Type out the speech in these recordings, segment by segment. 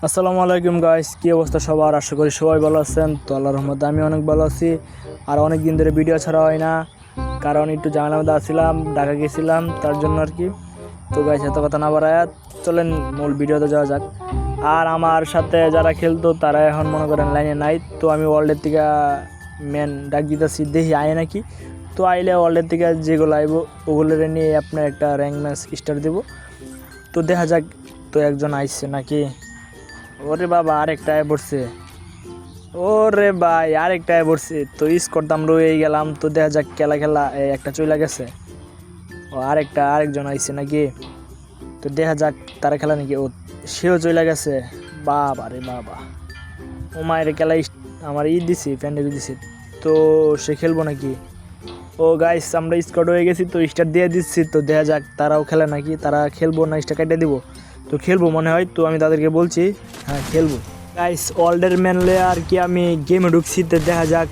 আসসালামু আলাইকুম গাইস, কি অবস্থা সবার? আশা করি সবাই ভালো আছেন। তো আল্লাহর রহমতে আমি অনেক ভালো আছি। আর অনেক দিন ধরে ভিডিও ছাড়া হয় না, কারণ একটু ঝামেলার মধ্যে আসছিলাম, ঢাকা গেছিলাম, তার জন্য আর কি। তো গাইস, এত কথা না বাড়ায় চলেন মূল ভিডিওতে যাওয়া যাক। আর আমার সাথে যারা খেলতো তারা এখন মনে করেন লাইনে নাই। তো আমি ওয়ার্ল্ডের থেকে মেন ডাক দিতেছি, দেখি আয় নাকি। তো আইলে ওয়ার্ল্ডের থেকে যেগুলো আইব ওগুলোর নিয়ে আপনার একটা র্যাঙ্ক ম্যাচ স্টার্ট দেবো। তো দেখা যাক। তো একজন আইসছে নাকি? ওরে বাবা, আরেকটা পড়ছে। ওরে ভাই, আরেকটা পড়ছে। তো করতাম রয়ে গেলাম। তো দেখা যাক, খেলা খেলা একটা চলে গেছে। ও আরেকজন আইছে নাকি? তো দেখা যাক তারা খেলা নাকি। ও সেও চলে গেছে। বাবা রে বাবা, ও মায়ের খেলা আমার দিছি, প্যান্ডেল দিছি। তো সে খেলবো নাকি? ও গাইস, আমরা স্কোয়াড হয়ে গেছি, তো স্টার্ট দিয়ে দিচ্ছি। তো দেখা যাক তারাও খেলে নাকি, তারা খেলবো না স্টার কেটে দিব। তো খেলবো মনে হয়। তো আমি তাদেরকে বলছি হ্যাঁ খেলবো। গাইস, ওয়ার্ল্ডের ম্যানলে আর কি আমি গেমে ঢুকছি। তো দেখা যাক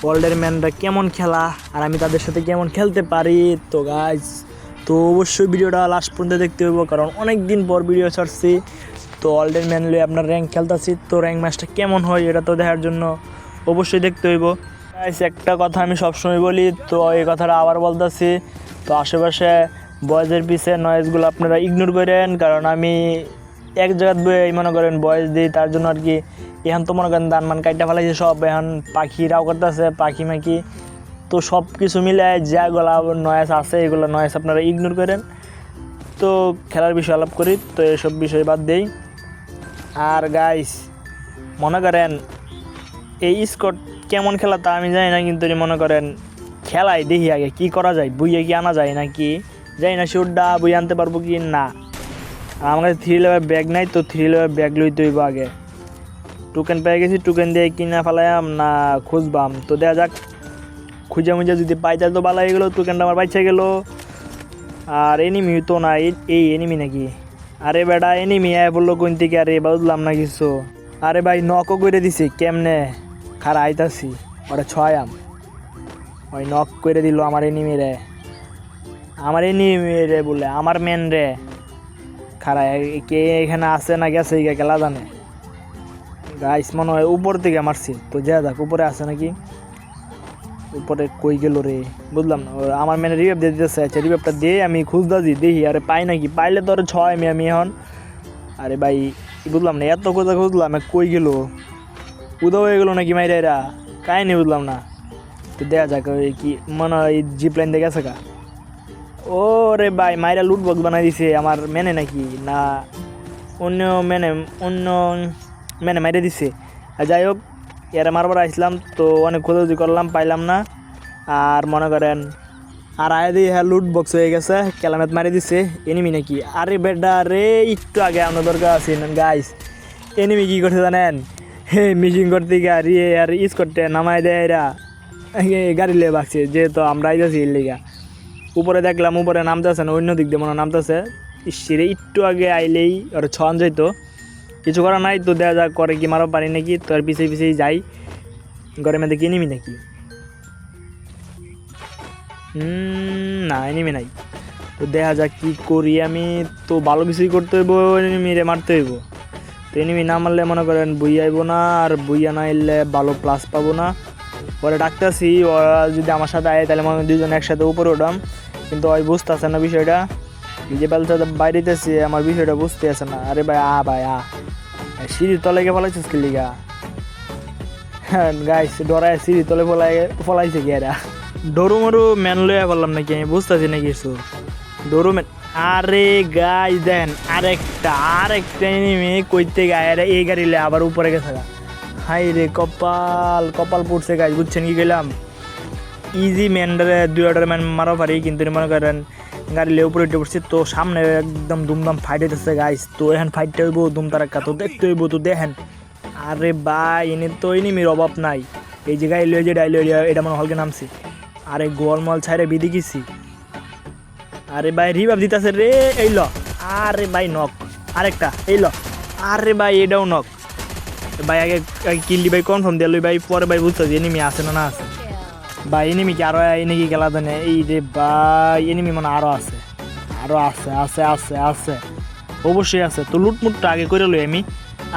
ওয়ার্ল্ডের ম্যানরা কেমন খেলা আর আমি তাদের সাথে কেমন খেলতে পারি। তো গাইস, তো অবশ্যই ভিডিওটা লাস্ট পর্যন্ত দেখতে হইব, কারণ অনেক দিন পর ভিডিও ছাড়ছি। তো ওয়ার্ল্ডের ম্যানলে আপনার র্যাঙ্ক খেলতেছি। তো র্যাঙ্ক ম্যাচটা কেমন হয় এটা তো দেখার জন্য অবশ্যই দেখতে হইব। গাইস, একটা কথা আমি সবসময় বলি, তো এই কথাটা আবার বলতেছি। তো আশেপাশে বয়েজের পিছে নয়েজগুলো আপনারা ইগনোর করেন, কারণ আমি এক জায়গায় বয়ে মনে করেন বয়েজ দিই, তার জন্য আর কি। এখন তো মনে করেন ধান মান কাইটা ফেলাইছে সব, এখন পাখিরাও করতেছে পাখি মাখি। তো সব কিছু মিলে যেগুলো নয়েজ আছে এগুলো নয়েজ আপনারা ইগনোর করেন। তো খেলার বিষয় আলাপ করি, তো এসব বিষয় বাদ দেই। আর গাইস, মনে করেন এই স্কট কেমন খেলা তা আমি জানি না, কিন্তু মনে করেন খেলাই দেখি আগে কি করা যায়, বুইয়ে কি আনা যায় নাকি জানি না। শিউরটা বই আনতে পারবো কি না। আর আমার কাছে 3 লেভেল ব্যাগ নাই, তো 3 লেভেল ব্যাগ লইতে হইব আগে। টোকেন পেয়ে গেছি, টোকেন দিয়ে কিনা ফেলাইম না খুঁজবাম। তো দেখা যাক, খুঁজে মুজে যদি পাই তাহলে তো ভালো হয়ে গেলো, টোকেনটা আমার বাইচে গেল। আর এনিমি তো না, এই এনিমি নাকি? আরে বেটা, এনিমি আয় বললো কোন থেকে? আরে বুঝলাম না কিছু। আরে ভাই, নকও করে দিছে কেমনে? খারা আইতাছি, ওরা ছয়াম। ওই নক করে দিল আমার এনিমি রে, বলে আমার মেন রে। খারা কে এখানে আছে না গেছে খেলা জানে। গাইস, মনে হয় উপর থেকে মারছি। তো যা যাক, উপরে আছে নাকি? উপরে কই গেল রে, বুঝলাম না। আমার মেনে রিভেপ দিয়ে দিতেছে। আচ্ছা, রিভেপটা দিয়ে আমি খুঁজতেছি, দেখি আরে পাই নাকি। পাইলে তো আরে ছয় আমি এখন। আরে ভাই, বুঝলাম না, এত কথা খুঁজলাম, কই গেল? উদা হয়ে গেল নাকি মাইরা এরা? কাহিনি বুঝলাম না। তো দেখা যাক, ওই কি মনে হয় জিপ লাইন দিয়ে গেছে গা। ও রে ভাই, মাইরা লুট বক্স বানাই দিছে আমার মেনে নাকি না অন্য মেনে? অন্য মেনে মাইরে দিছে। আর যাই হোক, এরা মারবার আসলাম, তো অনেক খোঁজাখুঁজি করলাম, পাইলাম না। আর মনে করেন আর আয় দিয়ে হ্যাঁ লুট বক্স হয়ে গেছে, কেলামেত মারি দিছে। এনিমি নাকি? আরে বেডা রে, একটু আগে আমার দরকার আছে গাইস। এনিমি কি করছে জানেন? হে, মিশিং করতে গাড়ি আর করতে নামাই দেয় এরা। গাড়ি লিয়ে বাগছে, যেহেতু আমরা আইতেছি এর লিগা। উপরে দেখলাম, উপরে নামতেছে না, অন্য দিক দিয়ে মনে নামতেছে। ইসিরে একটু আগে আইলেই ওরা ছন যাইতো, কিছু করা নাই। তো দেখা যাক করে কি মারো পারি নাকি। তো আর পিছিয়ে পিছিয়ে যাই, ঘরের মধ্যে কি এনিমি নাকি? না, এনিমি নাই। তো দেখা যাক কি করি আমি। তো ভালো কিছুই করতে হইব, এনিমিরে মারতে হইব। তো এনিমি না মারলে মনে করেন বই আইব না, আর বইয়া না এলে ভালো প্লাস পাবো না। পরে ডাকতেছি, ওরা যদি আমার সাথে আয় তাহলে মনে দুজন একসাথে উপরে উঠাম, কিন্তু ওই বুঝতেছে না বিষয়টা। যে বেলতে বাইরেতেছি, আমার বিষয়টা বুঝতে আছে না। আরে ভাই ভাই সিঁড়ির তলে গিয়ে ফলাইছিস কি লিগা? হ্যাঁ গাইস, ডরায় সিঁড়ির তলে ফলাইছে কি এরা? ডরু মরু ম্যান লইয়া বললাম নাকি, আমি বুঝতেছি না কিছু। ডরু ম্যান। আরে গাইস দেন, আরেকটা এনিমি কইতে গায়ে এই গাড়ি লে আবার উপরে গেছে। হাই রে কপাল, কপাল পড়ছে গাইস, বুঝছেন কি গেলাম? ইজি ম্যানডারে 2 ম্যান মারা পারি, কিন্তু মনে করেন গাড়ি লে উপরে উঠে পড়ছে। তো সামনে একদম দুমদাম ফাইট হইতেছে গাইস। তো এখন ফাইটটা হইব দুম তারাক্কা, তো দেখতে হইব। তো দেখেন, আরে ভাই এনে তো এনিমির অভাব নাই। এই যে গাড়ি লয়ে যে ডাইল এটা মনে হলকে নামছি। আরে গোলমাল ছাইরে বিধি গেছি। আরে ভাই রিভাব দিতেছে রে, এই ল। আরে ভাই নক, আরেকটা এই ল। আরে ভাই এটাও নক। ভাই আগে কিল্লি ভাই কনফার্ম দিয়ে লই ভাই, পরে ভাই বুঝতেছি এনিমি আছে না না আছে। ভাই এনিমি কি আরো এনিমি খেলা জানে? এই রে ভাই, এনিমি মানে আরো আছে, আরো আছে আছে আছে আছে। অবশ্যই আছে। তো লুটমুটটা আগে করে লই আমি।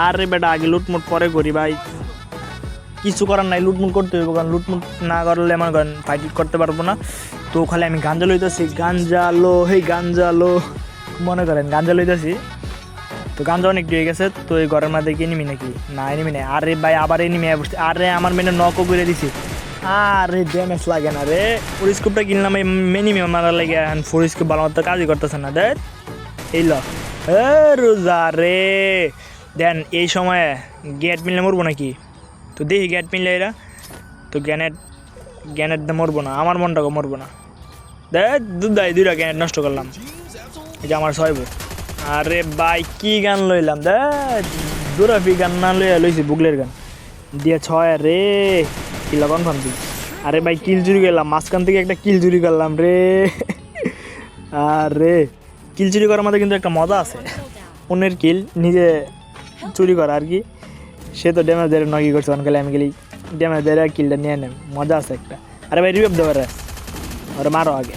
আরে বেটা আগে লুটমুট পরে করি ভাই, কিছু করার নাই, লুটমুট করতে হইব, কারণ লুটমুট না করলে আমার ফাইট করতে পারবো না। তো খালি আমি গাঞ্জা লইতেছি, গাঞ্জা লো মনে করেন গাঞ্জা লইতেছি। তো গাঞ্জা অনেক দিয়ে গেছে। তো এই ঘরের মধ্যে কি এনিমি নাকি? না এনিমি নেই। আরে ভাই আবার এনিমি বসছে। আরে আমার মেনে নকও করে দিছি। আরে ড্যামেজ লাগে না রে। ফোর স্কোপটা কিনলাম এই এনিমি মারার লাগে, ফোর স্কোপ ভালো মতো কাজই করতেছে না। দেখ এই ল রোজা রে। দেন এই সময়ে গেট মিললে মরবো নাকি? তো দেখি গ্যাট মিললে এরা। তো গ্যানেট মরবো না, আমার মনটাকে মরবো না। দেখ দুইটা গ্যানেট নষ্ট করলাম। এই যে আমার ছয়বো। আরে ভাই কি গান লইলাম, দেখ দুরাফি গান না লইছি বুগলের গান দিয়ে ছয় রে। কিলা কনফার্ম দিই। আরে ভাই কিল চুরি করলাম, মাঝখান থেকে একটা কিল চুরি করলাম রে। আরে কিল চুরি করার মধ্যে কিন্তু একটা মজা আছে, অন্যের কিল নিজে চুরি করা আর কি। সে তো ড্যামেজ দেয় নকি করছে, অনকালে আমি গেলি ড্যামেজ দেয় কিলটা নিয়ে নেব, মজা আছে একটা। আরে ভাই রিভাইভ দেওয়ার ওরা মারো আগে।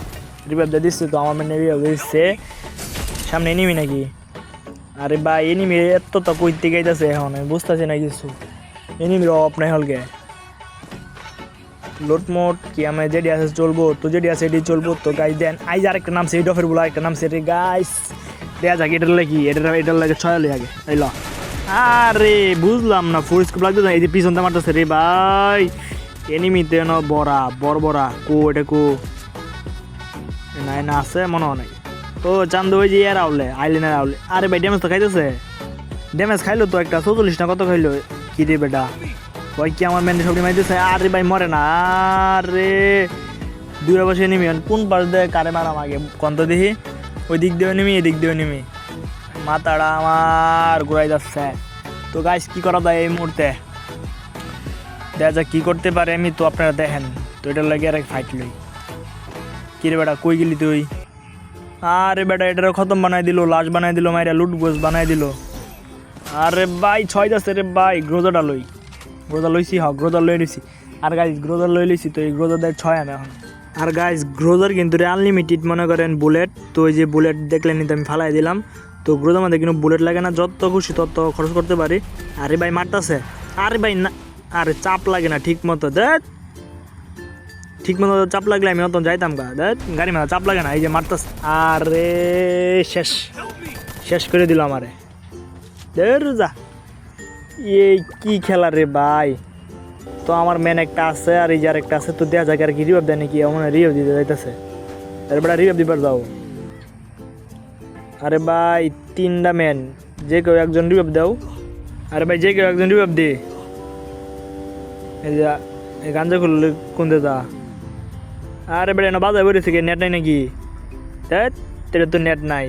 রিভাইভ দিয়ে দিচ্ছে তো আমার মানে রিভাইভ দিচ্ছে। সামনে এনিমি নাকি? আরে ভাই এনিমি এত তো কইতে গাইতেছে এখন, আমি বুঝতেছি না কিছু। এনিমির অফ নাই হলকে লোটমোট কি আমি যেটি আছে চলবো, তো যেটি আছে এটি চলবো। তো গাইজ দেন আইজ আরেকটা নাম সেই ডফের বলে আরেকটা নাম সে রে গাইস দেয়া যাক। এটার লাগে কি এটার লাগে ছয় আগে এই ল। আরে বুঝলাম না, ফোর স্কোপ লাগতো না। এই যে পিছনটা মারতেছে রে ভাই, এনিমিতে ন বড় কো এটা কো নাই না আছে মনে হয় নাই। ও চান্দু ওই যে ইয়ার আউলে আইলেনের আউলে। আরে ভাই ড্যামেজ তো খাইতেছে, ড্যামেজ খাইলো তো একটা 44 না কত খাইলো কি রে বেটা। ওই কি আমার মেনে সবটি মাইতেছে। আরে ভাই মরে না। আরে দূরে বসে এনিমি, কোন পাশ দিয়ে কারে মারাম আগে কন্ত দেখি। ওই দিক দিয়ে নেমি এদিক দিয়ে নেমি, মাথাটা আমার ঘুরাই যাচ্ছে। তো গাইস কি করা যায় এই মুহূর্তে, দেখা যাক কী করতে পারে। আমি তো আপনারা দেখেন। তো এটার লাগে আর এক ফাইট লই। কি রে বেটা কই গেলি তুই? আরে বেটা এটারও খতম বানাই দিল, লাশ বানাই দিল, মাইরা লুট গোস বানাই দিল। আরে ভাই ছয় যাচ্ছে রে ভাই। গ্রোজাটা লই, গ্রোজা লইছি, হ্যাঁ গ্রোজা লই লইছি। আর গাইস গ্রোজা লই লইছি, তো এই গ্রোজা দেয় ছয় আমি এখন। আর গাইস গ্রোজার কিন্তু আনলিমিটেড মনে করেন বুলেট। তো ওই যে বুলেট দেখলেন তো আমি ফালাই দিলাম। তো গ্রোজার মধ্যে কিন্তু বুলেট লাগে না, যত খুশি তত খরচ করতে পারি। আরে ভাই মারতাছে। আরে ভাই না, আরে চাপ লাগে না ঠিক মতো। দেখ ঠিক মতো চাপ লাগলে আমি অত যাইতাম গা। দেখ গাড়ি মাথা চাপ লাগে না, এই যে মারতাছে। আরে শেষ করে দিল আমারে। রোজা এই কি খেলা রে ভাই। তো আমার মেন একটা আছে আর এই যে আরেকটা আছে। তো দেওয়া যাক আর কি রিভাইভ দেয় নাকি, আমার রিভাইভ দিতে যাইতেছে। আরে বেটা রিভাইভ দিবার যাও। আরে ভাই তিনটা মেন, যে কেউ একজন রিভাইভ দাও। আরে ভাই যে কেউ একজন রিভাইভ দে। এই যে এই গাঞ্জা খুললে কোন দেতা। আরে বেটা না বাজায় বেরিয়েছে কি, নেট নাই নাকি? এটা তো নেট নাই।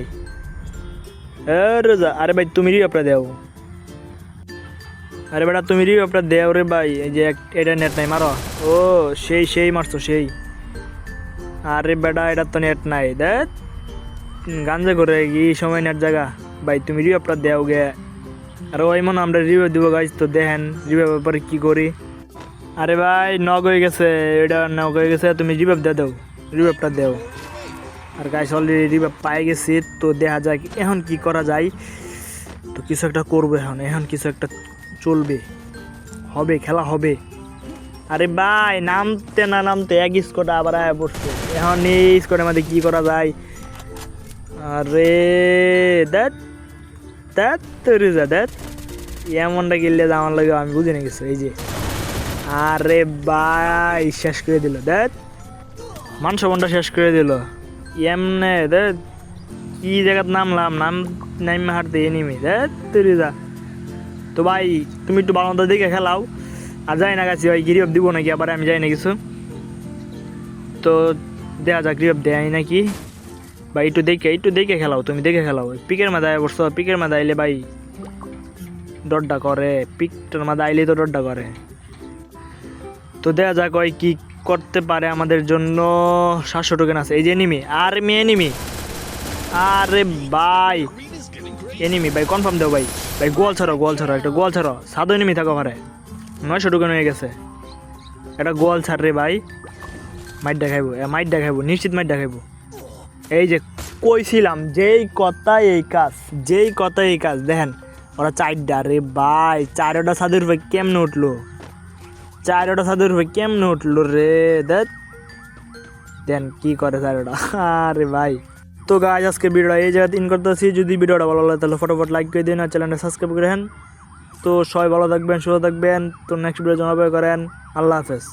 রোজা আরে ভাই তুমি রিভাইভটা দেও। আরে বেটা তুমি রিভাইভটা দেও রে ভাই। এই যে এটা নেট নাই মারো। ও সেই মারছো সেই। আরে বেটা এটা তো নেট নাই। দেখ গাঞ্জা করে কি সময় নেট জায়গা ভাই, তুমি রিভাইভটা দেও গে। আর ওই মনে আমরা রিভাইভ দিব গাইজ। তো দেখেন রিভাইভের পরে কি করি। আরে ভাই নক হয়ে গেছে, এটা নক হয়ে গেছে। তুমি রিভাইভ দিয়ে দাও, রিভাইভটা দেও। আর গাইজ অলরেডি রিভাইভ পাই গেছি। তো দেখা যায় এখন কি করা যায়। তো কিছু একটা করবো এখন কিছু একটা চলবে, হবে খেলা হবে। আরে ভাই নামতে না নামতে এক স্কোরটা আবার আয়া পড়ছে। এখন এই স্কোরের মধ্যে কি করা যায়। আরে দেখ এমনটা গেলে আমার লাগে আমি বুঝে নিয়ে গেছি। এই যে আরে ভাই শেষ করে দিল। দেখ মান সম্মানটা শেষ করে দিল এমনে। দেখ কি জায়গাত নামলাম, নাম হারতে এনিমি। দেখ যা। তো ভাই তুমি একটু ভালো মতো দেখে খেলাও। আর যাই না গাছি ভাই রিভাইভ দিব নাকি আবার, আমি যাই না কিছু। তো দেখা যাক রিভাইভ দেয় নাকি ভাই। একটু দেখে খেলাও, তুমি দেখে খেলাও। পিকের মাথায় আয় বসছো, পিকের মাথায় আইলে ভাই ডরটা করে, পিকটার মাথায় আইলেই তো ডরটা করে। তো দেখা যাক ওই কি করতে পারে আমাদের জন্য। 700 টোকেন আছে। এই যে এনিমি, আর এনিমি। আরে ভাই এনিমি ভাই কনফার্ম দেও ভাই। ভাই গোল ছাড়ো একটা গোল ছাড়ো। সাদো এনিমি থাকো ঘরে। 900 টোকেন হয়ে গেছে। একটা গোল ছাড় রে ভাই। মাইট দেখাইবো নিশ্চিত মাইট দেখাইবো। এই যে কইছিলাম যেই কথা এই কাজ দেখেন ওরা চারটা রে ভাই চারোটা ছাদের উপরে কেমনে উঠলো রে দেন কি করে চারোটা আরে ভাই। তো গাইস আজকে ভিডিওটা এই জায়গাতে ইন করতেছি। যদি ভিডিওটা ভালো লাগে তাহলে ফটোফট লাইক করে দিন আর চ্যানেলটা সাবস্ক্রাইব করে দেন। তো সবাই ভালো থাকবেন, সুস্থ থাকবেন। তো নেক্সট ভিডিও জন্য অপেক্ষা করেন। আল্লাহ হাফেজ।